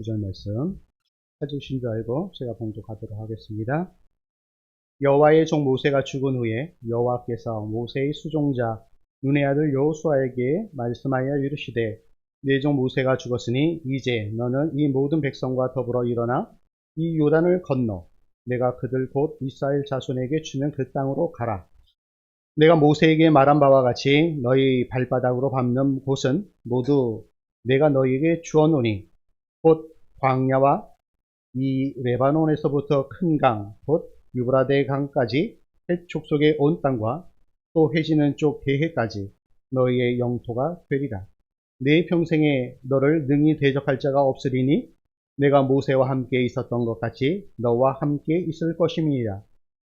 구절 말씀 찾으신 줄 알고 제가 봉독하도록 하겠습니다. 여호와의 종 모세가 죽은 후에 여호와께서 모세의 수종자 눈의 아들 여호수아에게 말씀하여 이르시되 내 종 모세가 죽었으니 이제 너는 이 모든 백성과 더불어 일어나 이 요단을 건너 내가 그들 곧 이스라엘 자손에게 주는 그 땅으로 가라. 내가 모세에게 말한 바와 같이 너희 발바닥으로 밟는 곳은 모두 내가 너희에게 주었노니 곧 광야와 이 레바논에서부터 큰 강, 곧 유브라데 강까지 헷 족속의 온 땅과 또 해지는 쪽 대해까지 너희의 영토가 되리라. 내 평생에 너를 능히 대적할 자가 없으리니 내가 모세와 함께 있었던 것 같이 너와 함께 있을 것임이니라.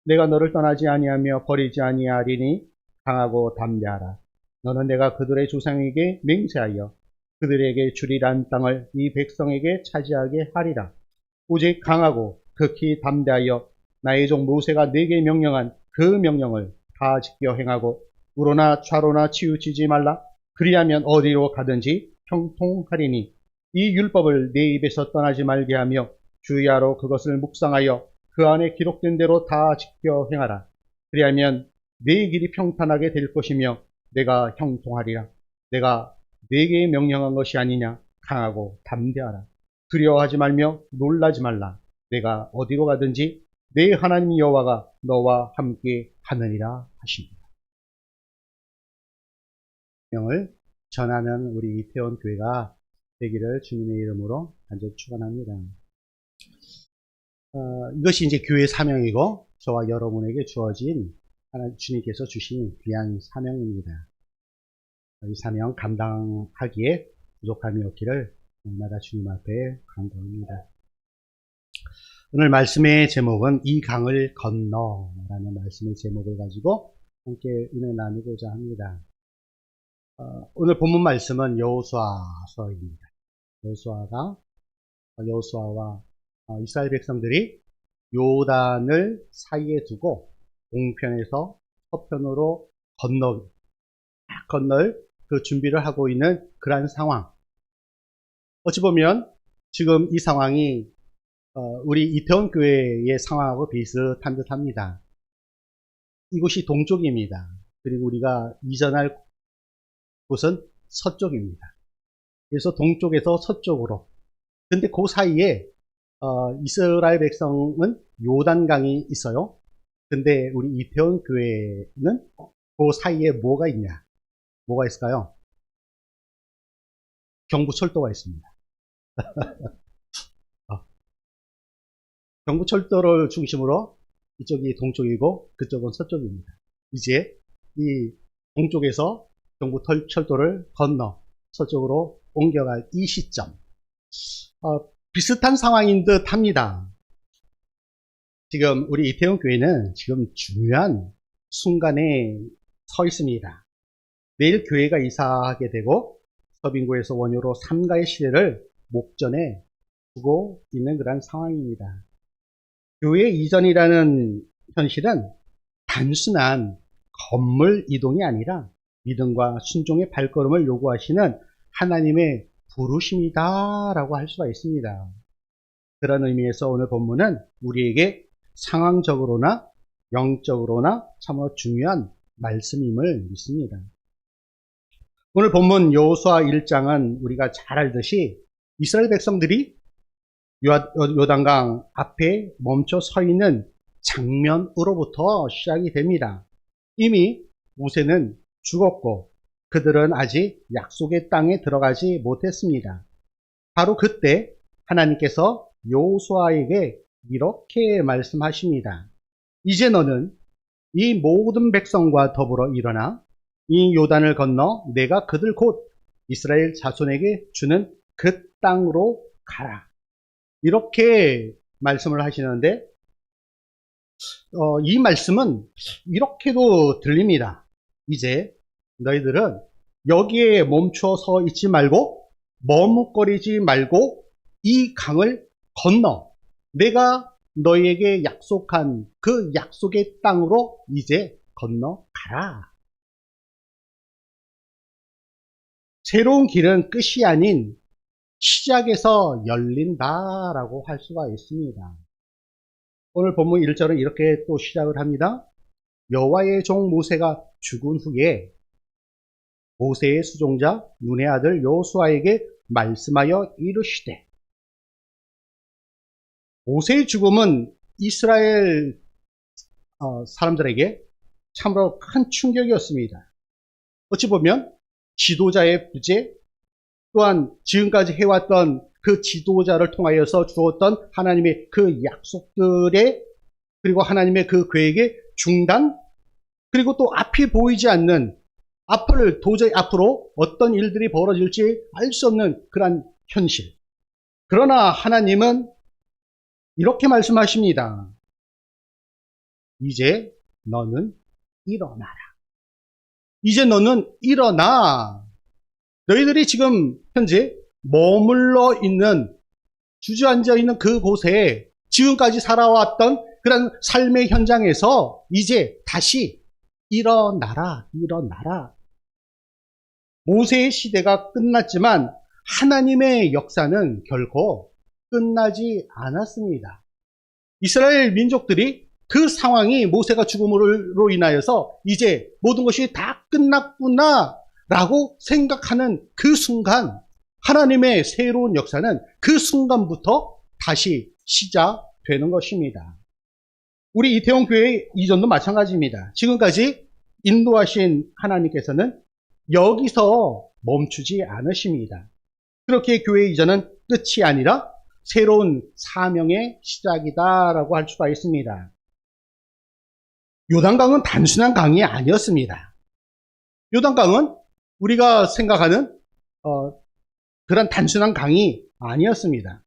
내가 너를 떠나지 아니하며 버리지 아니하리니 강하고 담대하라. 너는 내가 그들의 조상에게 맹세하여 그들에게 주리란 땅을 이 백성에게 차지하게 하리라. 오직 강하고 극히 담대하여 나의 종 모세가 내게 명령한 그 명령을 다 지켜 행하고 우로나 좌로나 치우치지 말라. 그리하면 어디로 가든지 형통하리니 이 율법을 내 입에서 떠나지 말게 하며 주야로 그것을 묵상하여 그 안에 기록된 대로 다 지켜 행하라. 그리하면 내 길이 평탄하게 될 것이며 내가 형통하리라. 내가 내게 명령한 것이 아니냐. 강하고 담대하라. 두려워하지 말며 놀라지 말라. 내가 어디로 가든지 내 하나님 여호와가 너와 함께 하느니라 하십니다. 명을 전하는 우리 이태원 교회가 되기를 주님의 이름으로 간절히 축원합니다. 이것이 이제 교회 사명이고 저와 여러분에게 주어진 하나님 주님께서 주신 귀한 사명입니다. 이 사명 감당하기에 부족함이 없기를 날마다 주님 앞에 간구합니다. 오늘 말씀의 제목은 이 강을 건너라는 말씀의 제목을 가지고 함께 은혜 나누고자 합니다. 오늘 본문 말씀은 여호수아서입니다. 여호수아와 이스라엘 백성들이 요단을 사이에 두고 동편에서 서편으로 건널 그 준비를 하고 있는 그러한 상황. 어찌 보면 지금 이 상황이 우리 이태원 교회의 상황하고 비슷한 듯 합니다. 이곳이 동쪽입니다. 그리고 우리가 이전할 곳은 서쪽입니다. 그래서 동쪽에서 서쪽으로. 근데 그 사이에 이스라엘 백성은 요단강이 있어요. 근데 우리 이태원 교회는 그 사이에 뭐가 있냐? 뭐가 있을까요? 경부철도가 있습니다. 경부철도를 중심으로 이쪽이 동쪽이고 그쪽은 서쪽입니다. 이제 이 동쪽에서 경부철도를 건너 서쪽으로 옮겨갈 이 시점, 비슷한 상황인 듯 합니다. 지금 우리 이태원 교회는 지금 중요한 순간에 서 있습니다. 내일 교회가 이사하게 되고 서빙구에서 원효로 삼가의 시대를 목전에 두고 있는 그런 상황입니다. 교회 이전이라는 현실은 단순한 건물 이동이 아니라 믿음과 순종의 발걸음을 요구하시는 하나님의 부르심이다라고 할 수가 있습니다. 그런 의미에서 오늘 본문은 우리에게 상황적으로나 영적으로나 참으로 중요한 말씀임을 믿습니다. 오늘 본문 여호수아 1장은 우리가 잘 알듯이 이스라엘 백성들이 요단강 앞에 멈춰 서 있는 장면으로부터 시작이 됩니다. 이미 모세는 죽었고 그들은 아직 약속의 땅에 들어가지 못했습니다. 바로 그때 하나님께서 여호수아에게 이렇게 말씀하십니다. 이제 너는 이 모든 백성과 더불어 일어나 이 요단을 건너 내가 그들 곧 이스라엘 자손에게 주는 그 땅으로 가라. 이렇게 말씀을 하시는데 이 말씀은 이렇게도 들립니다. 이제 너희들은 여기에 멈춰 서 있지 말고 머뭇거리지 말고 이 강을 건너 내가 너희에게 약속한 그 약속의 땅으로 이제 건너가라. 새로운 길은 끝이 아닌 시작에서 열린다라고 할 수가 있습니다. 오늘 본문 1절은 이렇게 또 시작을 합니다. 여호와의 종 모세가 죽은 후에 모세의 수종자 눈의 아들 여호수아에게 말씀하여 이르시되. 모세의 죽음은 이스라엘 사람들에게 참으로 큰 충격이었습니다. 어찌 보면 지도자의 부재, 또한 지금까지 해왔던 그 지도자를 통하여서 주었던 하나님의 그 약속들의, 그리고 하나님의 그 계획의 중단, 그리고 또 앞이 보이지 않는, 도저히 앞으로 어떤 일들이 벌어질지 알 수 없는 그러한 현실. 그러나 하나님은 이렇게 말씀하십니다. 이제 너는 일어나라. 이제 너는 일어나. 너희들이 지금 현재 머물러 있는, 주저앉아 있는 그곳에 지금까지 살아왔던 그런 삶의 현장에서 이제 다시 일어나라, 일어나라. 모세의 시대가 끝났지만 하나님의 역사는 결코 끝나지 않았습니다. 이스라엘 민족들이 그 상황이 모세가 죽음으로 인하여서 이제 모든 것이 다 끝났구나 라고 생각하는 그 순간, 하나님의 새로운 역사는 그 순간부터 다시 시작되는 것입니다. 우리 이태원 교회 이전도 마찬가지입니다. 지금까지 인도하신 하나님께서는 여기서 멈추지 않으십니다. 그렇게 교회 이전은 끝이 아니라 새로운 사명의 시작이다라고 할 수가 있습니다. 요단강은 단순한 강이 아니었습니다. 요단강은 우리가 생각하는 그런 단순한 강이 아니었습니다.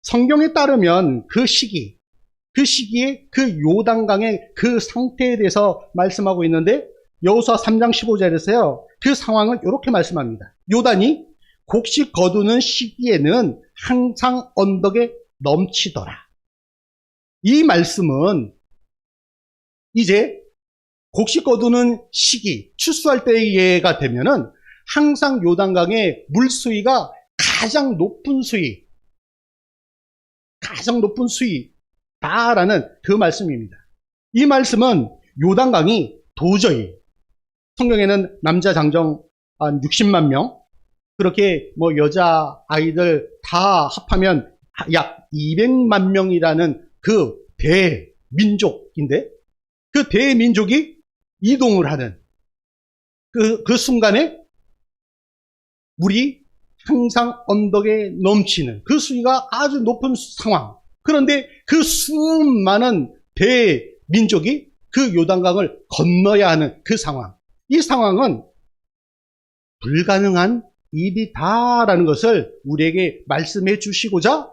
성경에 따르면 그 시기에 그 요단강의 그 상태에 대해서 말씀하고 있는데, 여호수아 3장 15절에서요 그 상황을 이렇게 말씀합니다. 요단이 곡식 거두는 시기에는 항상 언덕에 넘치더라. 이 말씀은 이제 곡식 거두는 시기, 추수할 때가 되면은 항상 요단강의 물수위가 가장 높은 수위다라는 그 말씀입니다. 이 말씀은 요단강이 도저히, 성경에는 남자 장정 한 60만 명, 그렇게 여자 아이들 다 합하면 약 200만 명이라는 그 대민족인데, 그 대민족이 이동을 하는 그 순간에 물이 항상 언덕에 넘치는 그 수위가 아주 높은 상황. 그런데 그 수많은 대민족이 그 요단강을 건너야 하는 그 상황. 이 상황은 불가능한 일이다라는 것을 우리에게 말씀해 주시고자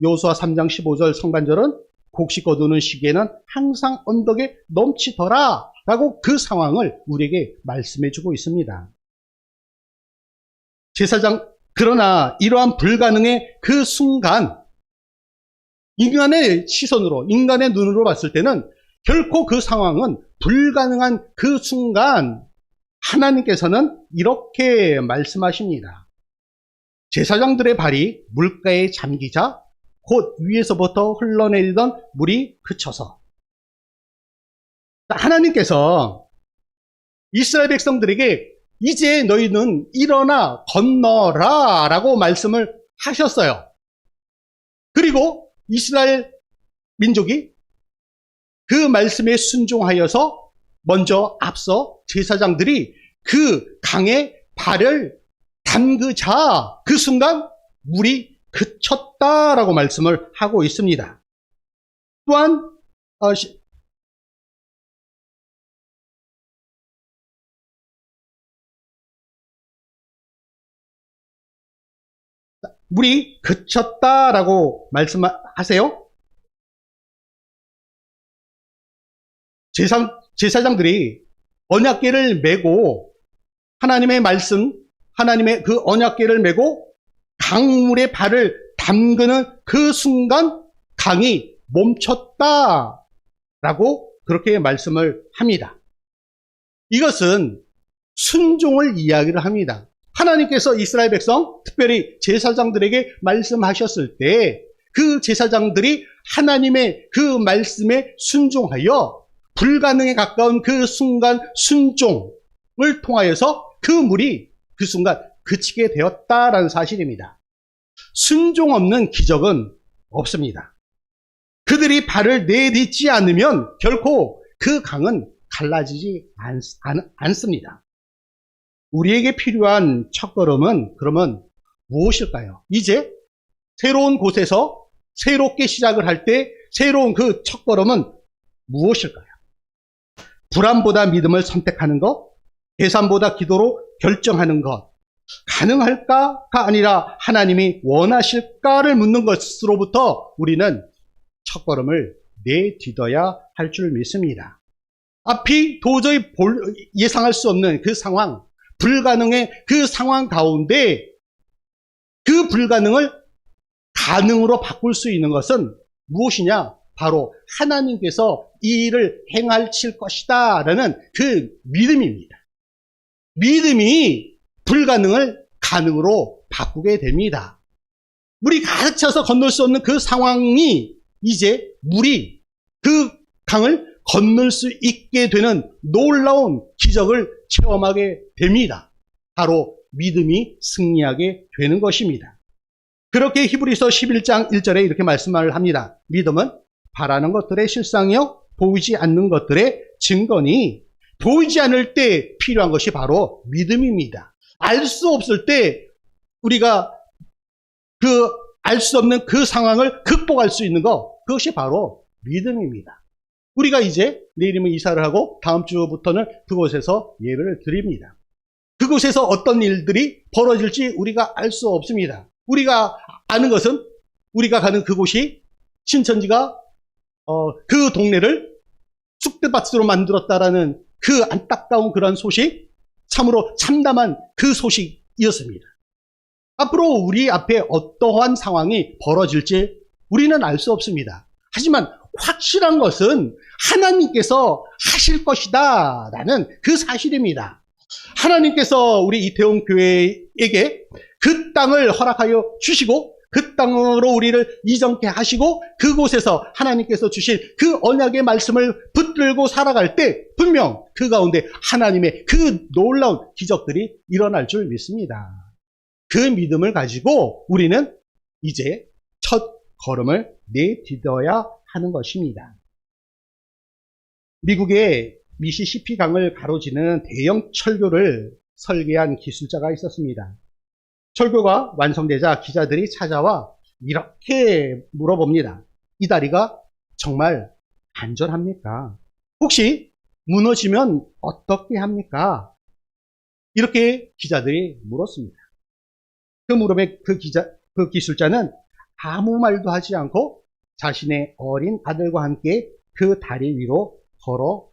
여호수아 3장 15절 상반절은 곡식 거두는 시기에는 항상 언덕에 넘치더라 라고 그 상황을 우리에게 말씀해 주고 있습니다. 제사장, 그러나 이러한 불가능의 그 순간, 인간의 시선으로, 인간의 눈으로 봤을 때는 결코 그 상황은 불가능한 그 순간, 하나님께서는 이렇게 말씀하십니다. 제사장들의 발이 물가에 잠기자 곧 위에서부터 흘러내리던 물이 그쳐서. 하나님께서 이스라엘 백성들에게 이제 너희는 일어나 건너라 라고 말씀을 하셨어요. 그리고 이스라엘 민족이 그 말씀에 순종하여서 먼저 앞서 제사장들이 그 강에 발을 담그자 그 순간 물이 그쳤다라고 말씀을 하고 있습니다. 또한 물이 그쳤다라고 말씀하세요. 제사장들이 언약궤를 메고 하나님의 말씀, 하나님의 그 언약궤를 메고 강물에 발을 담그는 그 순간 강이 멈췄다라고 그렇게 말씀을 합니다. 이것은 순종을 이야기를 합니다. 하나님께서 이스라엘 백성, 특별히 제사장들에게 말씀하셨을 때 그 제사장들이 하나님의 그 말씀에 순종하여 불가능에 가까운 그 순간 순종을 통하여서 그 물이 그 순간 그치게 되었다라는 사실입니다. 순종 없는 기적은 없습니다. 그들이 발을 내딛지 않으면 결코 그 강은 갈라지지 않습니다. 우리에게 필요한 첫걸음은 그러면 무엇일까요? 이제 새로운 곳에서 새롭게 시작을 할 때 새로운 그 첫걸음은 무엇일까요? 불안보다 믿음을 선택하는 것, 계산보다 기도로 결정하는 것, 가능할까가 아니라 하나님이 원하실까를 묻는 것으로부터 우리는 첫걸음을 내딛어야 할 줄 믿습니다. 앞이 도저히 예상할 수 없는 그 상황, 불가능의 그 상황 가운데 그 불가능을 가능으로 바꿀 수 있는 것은 무엇이냐? 바로 하나님께서 이 일을 행하실 것이다 라는 그 믿음입니다. 믿음이 불가능을 가능으로 바꾸게 됩니다. 물이 가득 차서 건널 수 없는 그 상황이 이제 물이 그 강을 건널 수 있게 되는 놀라운 기적을 체험하게 됩니다. 바로 믿음이 승리하게 되는 것입니다. 그렇게 히브리서 11장 1절에 이렇게 말씀을 합니다. 믿음은 바라는 것들의 실상이요 보이지 않는 것들의 증거니, 보이지 않을 때 필요한 것이 바로 믿음입니다. 알 수 없을 때 우리가 알 수 없는 그 상황을 극복할 수 있는 것, 그것이 바로 믿음입니다. 우리가 이제 내일이면 이사를 하고 다음 주부터는 그곳에서 예배를 드립니다. 그곳에서 어떤 일들이 벌어질지 우리가 알 수 없습니다. 우리가 아는 것은 우리가 가는 그곳이 신천지가 그 동네를 쑥대밭으로 만들었다라는 그 안타까운 그런 소식, 참으로 참담한 그 소식이었습니다. 앞으로 우리 앞에 어떠한 상황이 벌어질지 우리는 알 수 없습니다. 하지만 확실한 것은 하나님께서 하실 것이다 라는 그 사실입니다. 하나님께서 우리 이태원 교회에게 그 땅을 허락하여 주시고 그 땅으로 우리를 이정케 하시고 그곳에서 하나님께서 주신 그 언약의 말씀을 붙들고 살아갈 때 분명 그 가운데 하나님의 그 놀라운 기적들이 일어날 줄 믿습니다. 그 믿음을 가지고 우리는 이제 첫 걸음을 내딛어야 하는 것입니다. 미국의 미시시피 강을 가로지는 대형 철교를 설계한 기술자가 있었습니다. 철교가 완성되자 기자들이 찾아와 이렇게 물어봅니다. 이 다리가 정말 안전합니까? 혹시 무너지면 어떻게 합니까? 이렇게 기자들이 물었습니다. 그 물음에 그 기술자는 아무 말도 하지 않고 자신의 어린 아들과 함께 그 다리 위로 걸어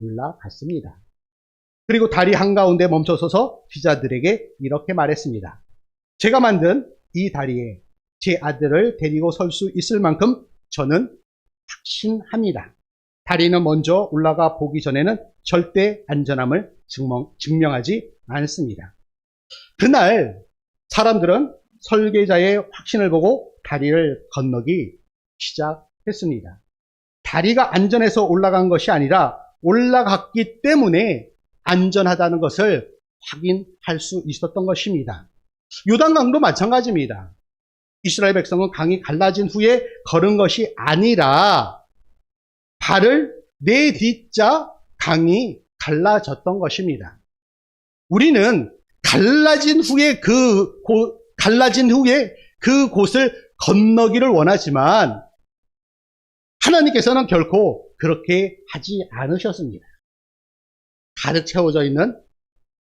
올라갔습니다. 그리고 다리 한가운데 멈춰서서 기자들에게 이렇게 말했습니다. 제가 만든 이 다리에 제 아들을 데리고 설 수 있을 만큼 저는 확신합니다. 다리는 먼저 올라가 보기 전에는 절대 안전함을 증명하지 않습니다. 그날 사람들은 설계자의 확신을 보고 다리를 건너기 시작했습니다. 다리가 안전해서 올라간 것이 아니라 올라갔기 때문에 안전하다는 것을 확인할 수 있었던 것입니다. 요단강도 마찬가지입니다. 이스라엘 백성은 강이 갈라진 후에 걸은 것이 아니라 발을 내딛자 강이 갈라졌던 것입니다. 우리는 갈라진 후에 그곳을 건너기를 원하지만 하나님께서는 결코 그렇게 하지 않으셨습니다.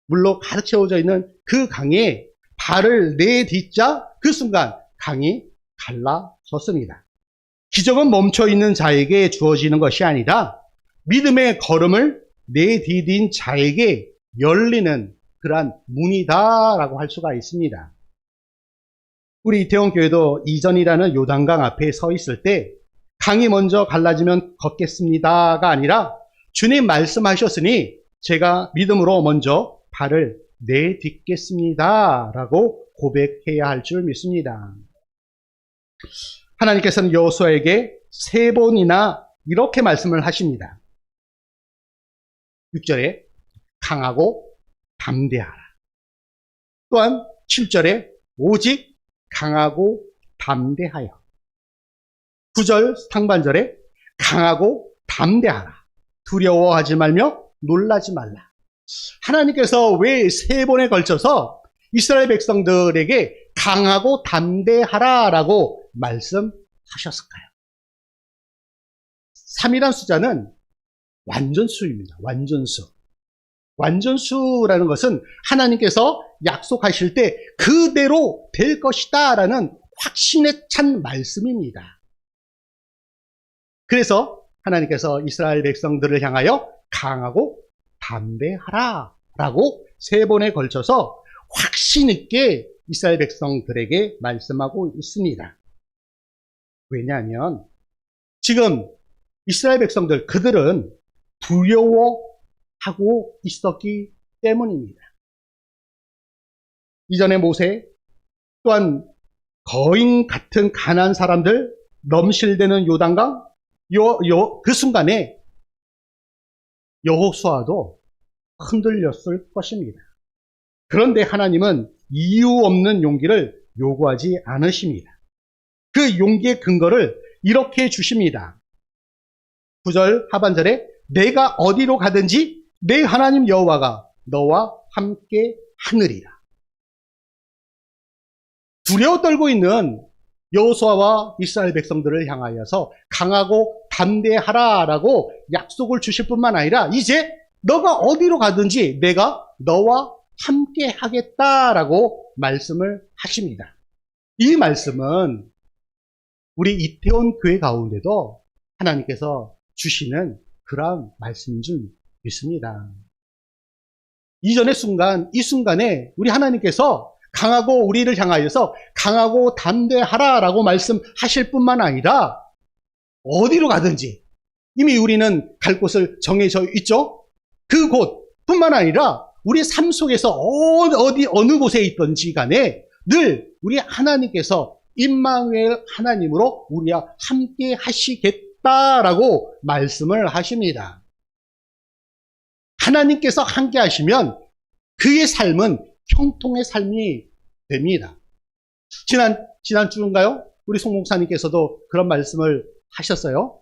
물로 가득 채워져 있는 그 강에 발을 내딛자 그 순간 강이 갈라졌습니다. 기적은 멈춰있는 자에게 주어지는 것이 아니라 믿음의 걸음을 내디딘 자에게 열리는 그러한 문이다라고 할 수가 있습니다. 우리 이태원 교회도 이전이라는 요단강 앞에 서 있을 때 강이 먼저 갈라지면 걷겠습니다가 아니라 주님 말씀하셨으니 제가 믿음으로 먼저 발을 내딛겠습니다 라고 고백해야 할 줄 믿습니다. 하나님께서는 여호수아에게 3번이나 이렇게 말씀을 하십니다. 6절에 강하고 담대하라. 또한 7절에 오직 강하고 담대하여. 9절 상반절에 강하고 담대하라. 두려워하지 말며 놀라지 말라. 하나님께서 왜 3번에 걸쳐서 이스라엘 백성들에게 강하고 담대하라라고 말씀하셨을까요? 3이란 숫자는 완전수입니다. 완전수. 완전수라는 것은 하나님께서 약속하실 때 그대로 될 것이다 라는 확신에 찬 말씀입니다. 그래서 하나님께서 이스라엘 백성들을 향하여 강하고 담대하라 라고 3번에 걸쳐서 확신 있게 이스라엘 백성들에게 말씀하고 있습니다. 왜냐하면 지금 이스라엘 백성들 그들은 두려워하고 있었기 때문입니다. 이전에 모세 또한 거인 같은 가난한 사람들 넘실대는 요단강 그 순간에 여호수아도 흔들렸을 것입니다. 그런데 하나님은 이유 없는 용기를 요구하지 않으십니다. 그 용기의 근거를 이렇게 주십니다. 9절 하반절에 내가 어디로 가든지 내 하나님 여호와가 너와 함께 하느리라. 두려워 떨고 있는 여호수아와 이스라엘 백성들을 향하여서 강하고 담대하라라고 약속을 주실 뿐만 아니라 이제 너가 어디로 가든지 내가 너와 함께 하겠다라고 말씀을 하십니다. 이 말씀은 우리 이태원 교회 가운데도 하나님께서 주시는 그러한 말씀인 줄 믿습니다. 이전의 순간, 이 순간에 우리 하나님께서 강하고 우리를 향하여서 강하고 담대하라라고 말씀하실 뿐만 아니라 어디로 가든지 이미 우리는 갈 곳을 정해져 있죠. 그곳뿐만 아니라 우리 삶 속에서 어느 곳에 있든지 간에 늘 우리 하나님께서 임마누엘 하나님으로 우리와 함께 하시겠다라고 말씀을 하십니다. 하나님께서 함께 하시면 그의 삶은 형통의 삶이 됩니다. 지난 주인가요? 우리 송 목사님께서도 그런 말씀을 하셨어요.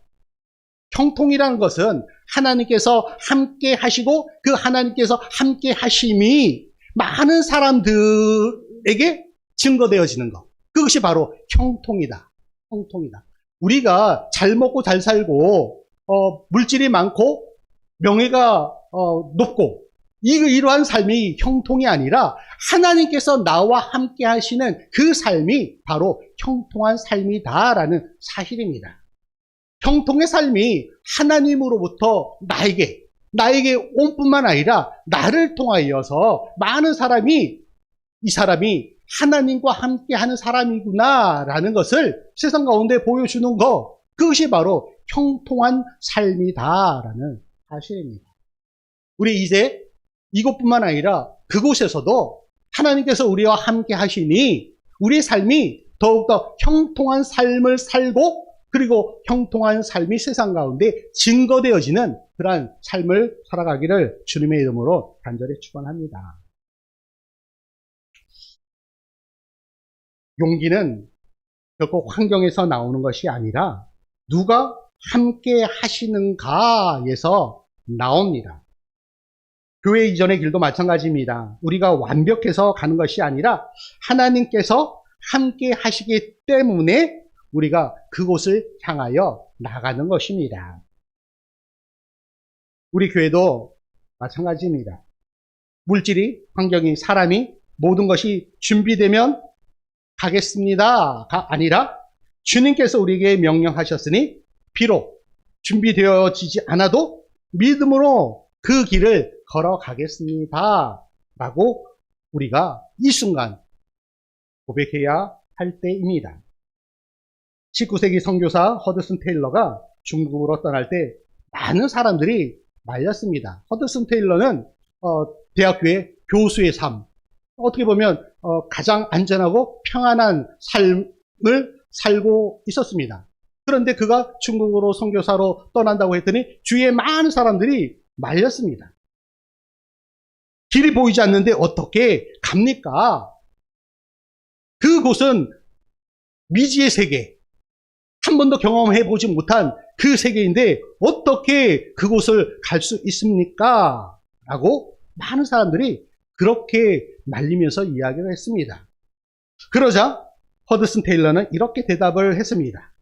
형통이라는 것은 하나님께서 함께 하시고 그 하나님께서 함께 하심이 많은 사람들에게 증거되어지는 것. 그것이 바로 형통이다. 형통이다. 우리가 잘 먹고 잘 살고 물질이 많고 명예가 높고 이러한 삶이 형통이 아니라 하나님께서 나와 함께 하시는 그 삶이 바로 형통한 삶이다라는 사실입니다. 형통의 삶이 하나님으로부터 나에게 온 뿐만 아니라 나를 통하여서 많은 사람이 이 사람이 하나님과 함께 하는 사람이구나라는 것을 세상 가운데 보여주는 것, 그것이 바로 형통한 삶이다라는 사실입니다. 우리 이제 이곳뿐만 아니라 그곳에서도 하나님께서 우리와 함께 하시니 우리의 삶이 더욱더 형통한 삶을 살고 그리고 형통한 삶이 세상 가운데 증거되어지는 그러한 삶을 살아가기를 주님의 이름으로 간절히 축원합니다. 용기는 결코 환경에서 나오는 것이 아니라 누가 함께 하시는가에서 나옵니다. 교회 이전의 길도 마찬가지입니다. 우리가 완벽해서 가는 것이 아니라 하나님께서 함께 하시기 때문에 우리가 그곳을 향하여 나가는 것입니다. 우리 교회도 마찬가지입니다. 물질이, 환경이, 사람이 모든 것이 준비되면 가겠습니다가 아니라 주님께서 우리에게 명령하셨으니 비록 준비되어지지 않아도 믿음으로 그 길을 걸어가겠습니다 라고 우리가 이 순간 고백해야 할 때입니다. 19세기 선교사 허드슨 테일러가 중국으로 떠날 때 많은 사람들이 말렸습니다. 허드슨 테일러는 대학교의 교수의 삶, 어떻게 보면 가장 안전하고 평안한 삶을 살고 있었습니다. 그런데 그가 중국으로 선교사로 떠난다고 했더니 주위에 많은 사람들이 말렸습니다. 길이 보이지 않는데 어떻게 갑니까? 그곳은 미지의 세계, 한 번도 경험해 보지 못한 그 세계인데 어떻게 그곳을 갈 수 있습니까? 라고 많은 사람들이 그렇게 말리면서 이야기를 했습니다. 그러자 허드슨 테일러는 이렇게 대답을 했습니다.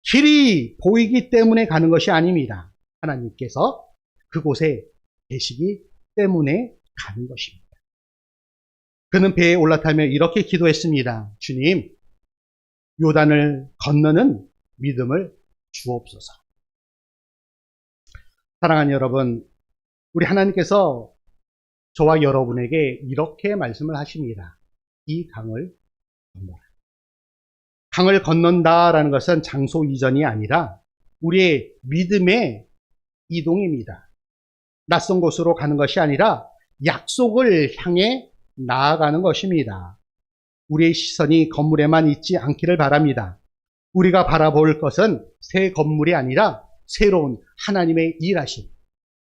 길이 보이기 때문에 가는 것이 아닙니다. 하나님께서 그곳에 계시기 때문에 가는 것입니다. 그는 배에 올라타며 이렇게 기도했습니다. 주님, 요단을 건너는 믿음을 주옵소서. 사랑하는 여러분, 우리 하나님께서 저와 여러분에게 이렇게 말씀을 하십니다. 이 강을 건너라. 강을 건넌다라는 것은 장소 이전이 아니라 우리의 믿음의 이동입니다. 낯선 곳으로 가는 것이 아니라 약속을 향해 나아가는 것입니다. 우리의 시선이 건물에만 있지 않기를 바랍니다. 우리가 바라볼 것은 새 건물이 아니라 새로운 하나님의 일하심,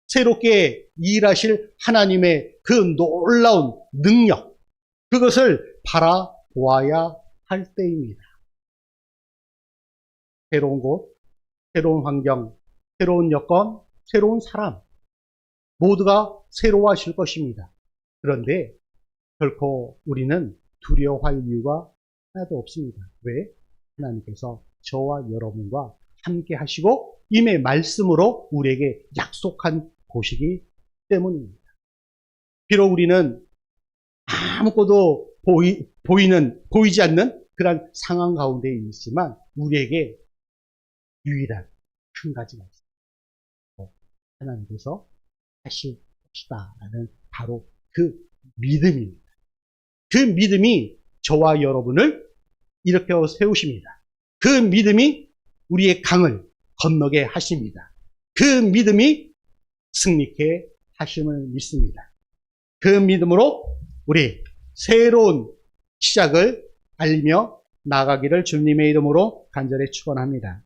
새롭게 일하실 하나님의 그 놀라운 능력, 그것을 바라보아야 할 때입니다. 새로운 곳, 새로운 환경, 새로운 여건, 새로운 사람, 모두가 새로워하실 것입니다. 그런데 결코 우리는 두려워할 이유가 하나도 없습니다. 왜? 하나님께서 저와 여러분과 함께 하시고 임의 말씀으로 우리에게 약속한 곳이기 때문입니다. 비록 우리는 아무것도 보이지 않는 그런 상황 가운데 있지만 우리에게 유일한 한 가지가 있습니다. 하나님께서 하실 것이다라는 바로 그 믿음입니다. 그 믿음이 저와 여러분을 일으켜 세우십니다. 그 믿음이 우리의 강을 건너게 하십니다. 그 믿음이 승리케 하심을 믿습니다. 그 믿음으로 우리 새로운 시작을 알리며 나아가기를 주님의 이름으로 간절히 축원합니다.